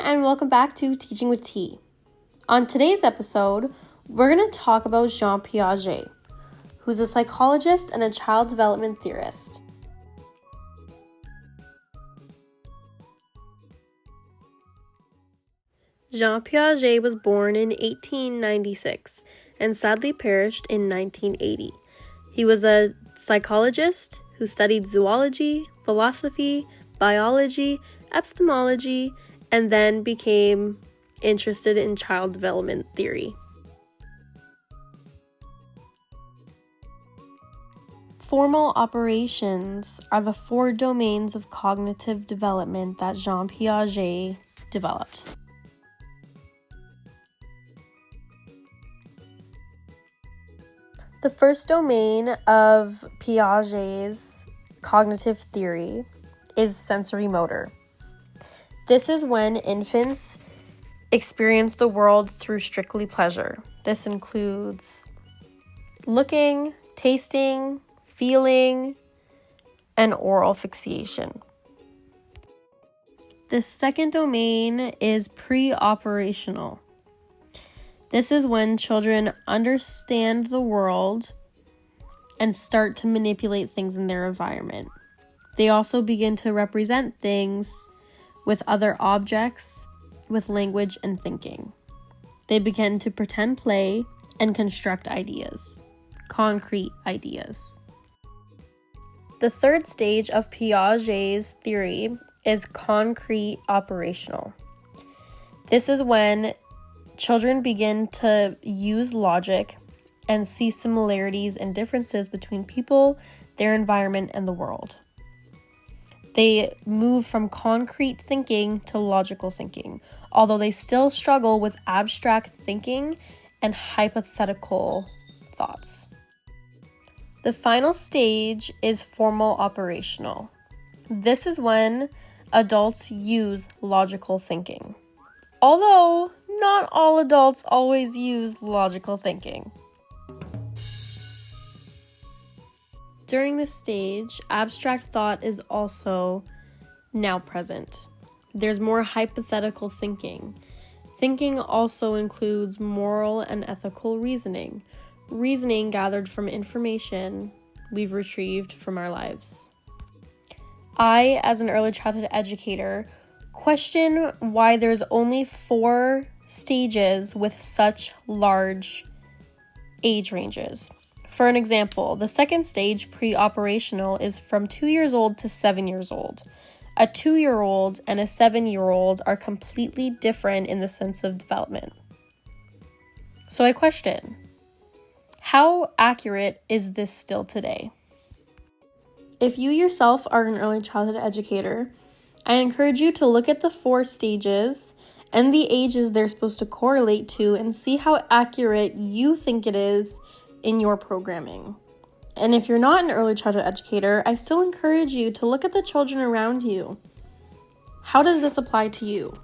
and welcome back to Teaching with T. On today's episode, we're going to talk about Jean Piaget, who's a psychologist and a child development theorist. Jean Piaget was born in 1896 and sadly perished in 1980. He was a psychologist who studied zoology, philosophy, biology, epistemology, and then became interested in child development theory. Formal operations are the four domains of cognitive development that Jean Piaget developed. The first domain of Piaget's cognitive theory is sensory motor. This is when infants experience the world through strictly pleasure. This includes looking, tasting, feeling, and oral fixation. The second domain is pre-operational. This is when children understand the world and start to manipulate things in their environment. They also begin to represent things with other objects, with language and thinking. They begin to pretend play and construct ideas, concrete ideas. The third stage of Piaget's theory is concrete operational. This is when children begin to use logic and see similarities and differences between people, their environment, and the world. They move from concrete thinking to logical thinking, although they still struggle with abstract thinking and hypothetical thoughts. The final stage is formal operational. This is when adults use logical thinking, although not all adults always use logical thinking. During this stage, abstract thought is also now present. There's more hypothetical thinking. Thinking also includes moral and ethical reasoning gathered from information we've retrieved from our lives. I, as an early childhood educator, question why there's only 4 stages with such large age ranges. For an example, the second stage, pre-operational, is from 2 years old to 7 years old. A 2-year-old and a 7-year-old are completely different in the sense of development. So I question, how accurate is this still today? If you yourself are an early childhood educator, I encourage you to look at the 4 stages and the ages they're supposed to correlate to and see how accurate you think it is in your programming. And if you're not an early childhood educator, I still encourage you to look at the children around you. How does this apply to you?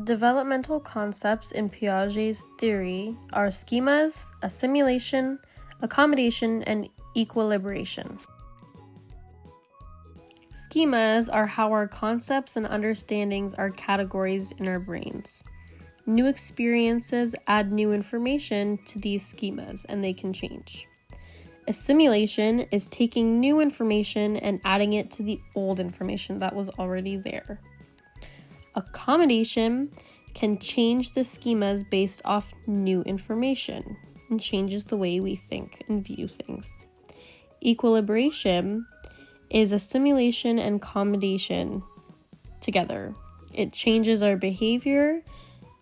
Developmental concepts in Piaget's theory are schemas, assimilation, accommodation, and equilibration. Schemas are how our concepts and understandings are categorized in our brains. New experiences add new information to these schemas, and they can change. Assimilation is taking new information and adding it to the old information that was already there. Accommodation can change the schemas based off new information and changes the way we think and view things. Equilibration is assimilation and accommodation together. It changes our behavior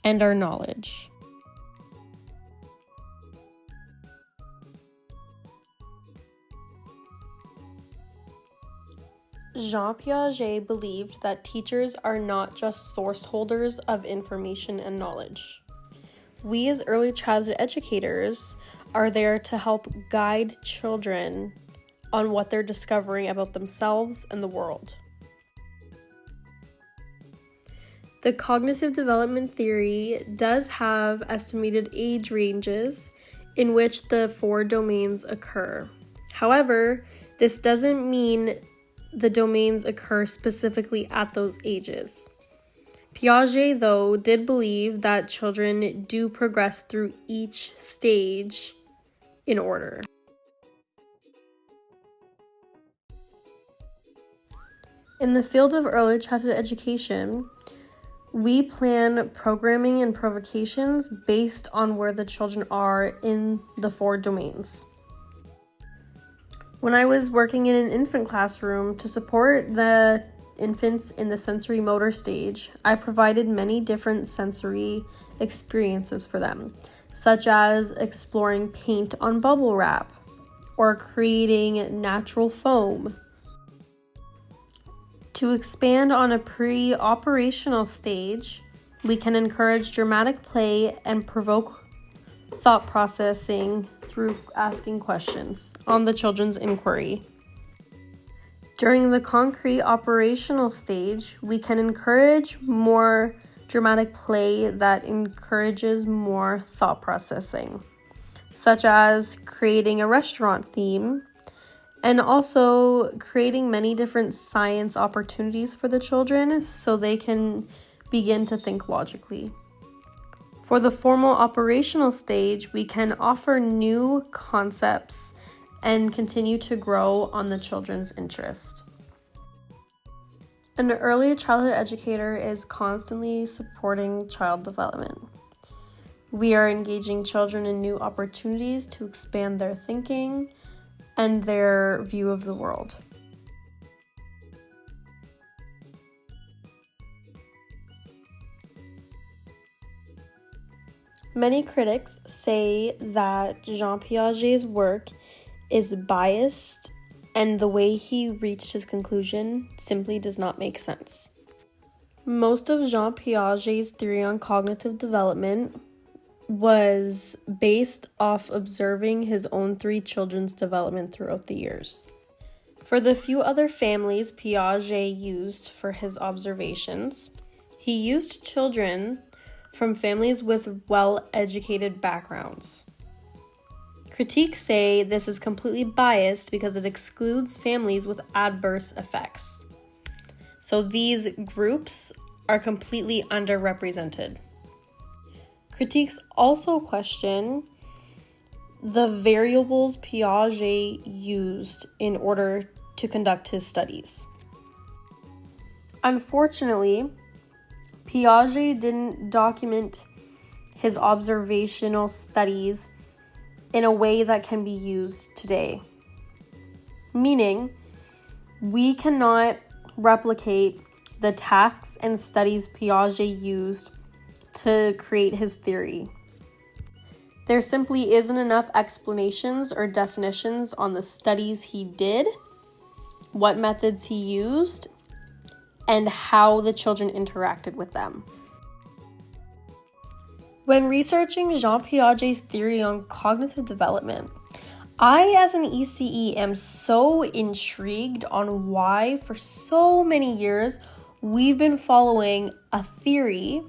and our knowledge. Jean Piaget believed that teachers are not just source holders of information and knowledge. We as early childhood educators are there to help guide children on what they're discovering about themselves and the world. The cognitive development theory does have estimated age ranges in which the 4 domains occur. However, this doesn't mean the domains occur specifically at those ages. Piaget, though, did believe that children do progress through each stage in order. In the field of early childhood education, we plan programming and provocations based on where the children are in the 4 domains. When I was working in an infant classroom to support the infants in the sensory motor stage, I provided many different sensory experiences for them, such as exploring paint on bubble wrap or creating natural foam. To expand on a pre-operational stage, we can encourage dramatic play and provoke thought processing through asking questions on the children's inquiry. During the concrete operational stage, we can encourage more dramatic play that encourages more thought processing, such as creating a restaurant theme and also creating many different science opportunities for the children so they can begin to think logically. For the formal operational stage, we can offer new concepts and continue to grow on the children's interest. An early childhood educator is constantly supporting child development. We are engaging children in new opportunities to expand their thinking and their view of the world. Many critics say that Jean Piaget's work is biased and the way he reached his conclusion simply does not make sense. Most of Jean Piaget's theory on cognitive development was based off observing his own 3 children's development throughout the years. For the few other families Piaget used for his observations, he used children from families with well-educated backgrounds. Critiques say this is completely biased because it excludes families with adverse effects. So these groups are completely underrepresented. Critiques also question the variables Piaget used in order to conduct his studies. Unfortunately, Piaget didn't document his observational studies in a way that can be used today. Meaning, we cannot replicate the tasks and studies Piaget used to create his theory. There simply isn't enough explanations or definitions on the studies he did, what methods he used, and how the children interacted with them. When researching Jean Piaget's theory on cognitive development, I, as an ECE, am so intrigued on why, for so many years, we've been following a theory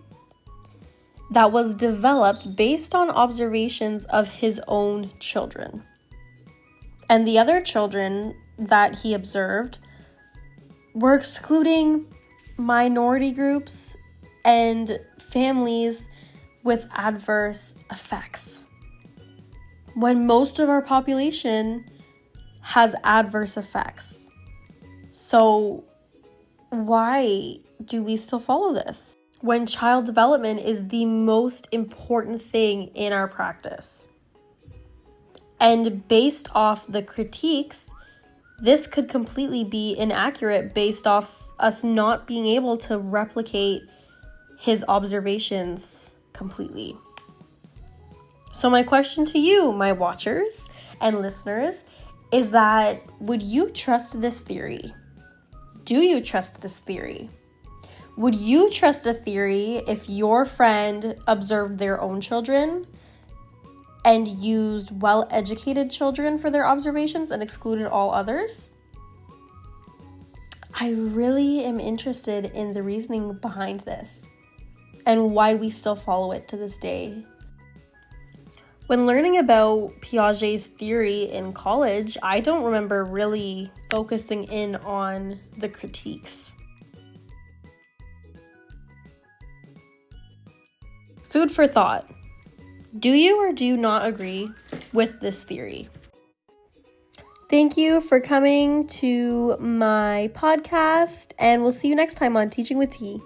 that was developed based on observations of his own children. And the other children that he observed were excluding minority groups and families with adverse effects, when most of our population has adverse effects. So why do we still follow this when child development is the most important thing in our practice? And based off the critiques, this could completely be inaccurate based off us not being able to replicate his observations completely. So my question to you, my watchers and listeners, is that would you trust this theory? Do you trust this theory? Would you trust a theory if your friend observed their own children and used well-educated children for their observations and excluded all others? I really am interested in the reasoning behind this and why we still follow it to this day. When learning about Piaget's theory in college, I don't remember really focusing in on the critiques. Food for thought. Do you or do you not agree with this theory? Thank you for coming to my podcast, and we'll see you next time on Teaching with Tea.